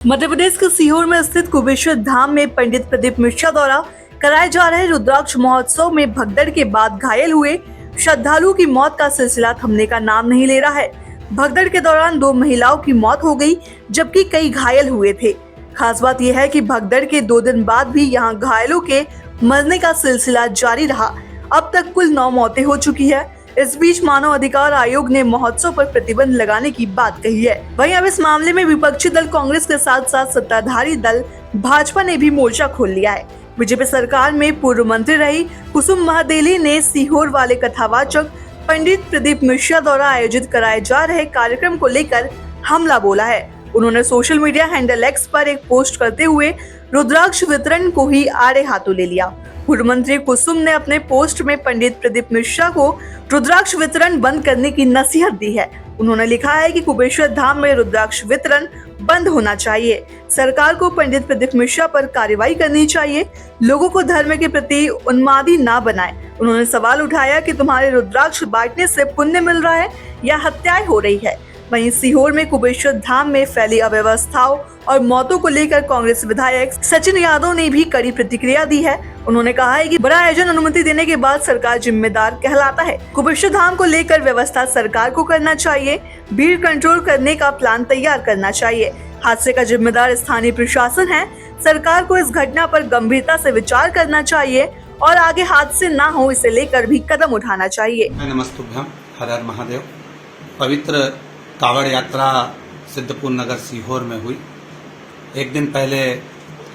मध्य प्रदेश के सीहोर में स्थित कुबेश्वर धाम में पंडित प्रदीप मिश्रा द्वारा कराए जा रहे रुद्राक्ष महोत्सव में भगदड़ के बाद घायल हुए श्रद्धालु की मौत का सिलसिला थमने का नाम नहीं ले रहा है। भगदड़ के दौरान 2 महिलाओं की मौत हो गई, जबकि कई घायल हुए थे। खास बात यह है कि भगदड़ के 2 दिन बाद भी यहां घायलों के मरने का सिलसिला जारी रहा। अब तक कुल 9 मौतें हो चुकी है। इस बीच मानव अधिकार आयोग ने महोत्सव पर प्रतिबंध लगाने की बात कही है। वहीं अब इस मामले में विपक्षी दल कांग्रेस के साथ साथ सत्ताधारी दल भाजपा ने भी मोर्चा खोल लिया है। बीजेपी सरकार में पूर्व मंत्री रही कुसुम महदेली ने सीहोर वाले कथावाचक पंडित प्रदीप मिश्रा द्वारा आयोजित कराए जा रहे कार्यक्रम को लेकर हमला बोला है। उन्होंने सोशल मीडिया हैंडल एक्स पर एक पोस्ट करते हुए रुद्राक्ष वितरण को ही आड़े हाथों ले लिया। पूर्व मंत्री कुसुम ने अपने पोस्ट में पंडित प्रदीप मिश्रा को रुद्राक्ष वितरण बंद करने की नसीहत दी है। उन्होंने लिखा है कि कुबेश्वर धाम में रुद्राक्ष वितरण बंद होना चाहिए। सरकार को पंडित प्रदीप मिश्रा पर कार्रवाई करनी चाहिए। लोगों को धर्म के प्रति उन्मादी ना बनाए। उन्होंने सवाल उठाया कि तुम्हारे रुद्राक्ष बांटने से पुण्य मिल रहा है या हत्याएं हो रही है। वहीं सीहोर में कुबेश्वर धाम में फैली अव्यवस्थाओं और मौतों को लेकर कांग्रेस विधायक सचिन यादव ने भी कड़ी प्रतिक्रिया दी है। उन्होंने कहा है कि बड़ा आयोजन अनुमति देने के बाद सरकार जिम्मेदार कहलाता है। कुबेश्वर धाम को लेकर व्यवस्था सरकार को करना चाहिए। भीड़ कंट्रोल करने का प्लान तैयार करना चाहिए। हादसे का जिम्मेदार स्थानीय प्रशासन है। सरकार को इस घटना पर गंभीरता से विचार करना चाहिए और आगे हादसे न हो इसे लेकर भी कदम उठाना चाहिए। नमस्तुभ्यम, हर हर महादेव। पवित्र कावड़ यात्रा सिद्धपुर नगर सीहोर में हुई। एक दिन पहले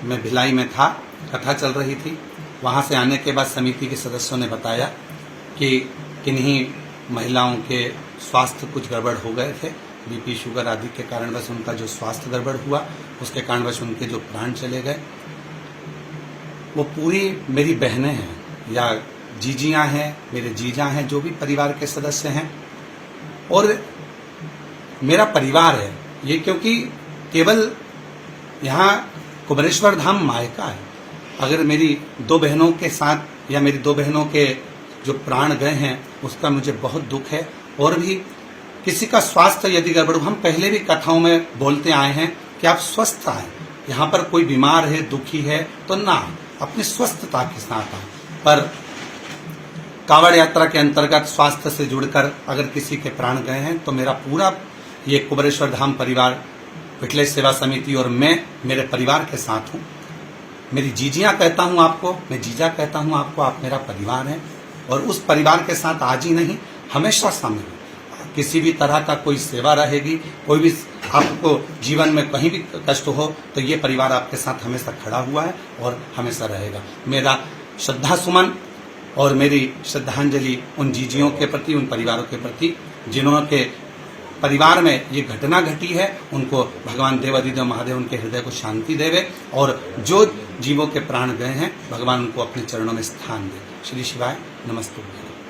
मैं भिलाई में था, कथा चल रही थी। वहां से आने के बाद समिति के सदस्यों ने बताया कि किन्हीं महिलाओं के स्वास्थ्य कुछ गड़बड़ हो गए थे। बीपी शुगर आदि के कारणवश उनका जो स्वास्थ्य गड़बड़ हुआ, उसके कारणवश उनके जो प्राण चले गए। वो पूरी मेरी बहनें हैं या जीजियां हैं, मेरे जीजा हैं, जो भी परिवार के सदस्य हैं और मेरा परिवार है ये, क्योंकि केवल यहाँ कुबेश्वर धाम मायका है। अगर मेरी 2 बहनों के साथ या मेरी 2 बहनों के जो प्राण गए हैं उसका मुझे बहुत दुख है। और भी किसी का स्वास्थ्य यदि गड़बड़, हम पहले भी कथाओं में बोलते आए हैं कि आप स्वस्थ आए। यहाँ पर कोई बीमार है, दुखी है तो ना, अपनी स्वस्थता के साथ आए। पर कावड़ यात्रा के अंतर्गत स्वास्थ्य से जुड़कर अगर किसी के प्राण गए हैं तो मेरा पूरा ये कुबेश्वर धाम परिवार, विठलेश सेवा समिति और मैं मेरे परिवार के साथ हूँ। मेरी जीजियां कहता हूँ आपको, मैं जीजा कहता हूँ आपको, आप मेरा परिवार हैं और उस परिवार के साथ आज ही नहीं हमेशा शामिल हूँ। किसी भी तरह का कोई सेवा रहेगी, कोई भी आपको जीवन में कहीं भी कष्ट हो तो ये परिवार आपके साथ हमेशा खड़ा हुआ है और हमेशा रहेगा। मेरा श्रद्धा सुमन और मेरी श्रद्धांजलि उन जीजियों के प्रति, उन परिवारों के प्रति जिन्होंने परिवार में ये घटना घटी है। उनको भगवान देवाधिदेव महादेव उनके हृदय को शांति देवे और जो जीवों के प्राण गए हैं भगवान उनको अपने चरणों में स्थान दे। श्री शिवाय, नमस्तुभ्यं।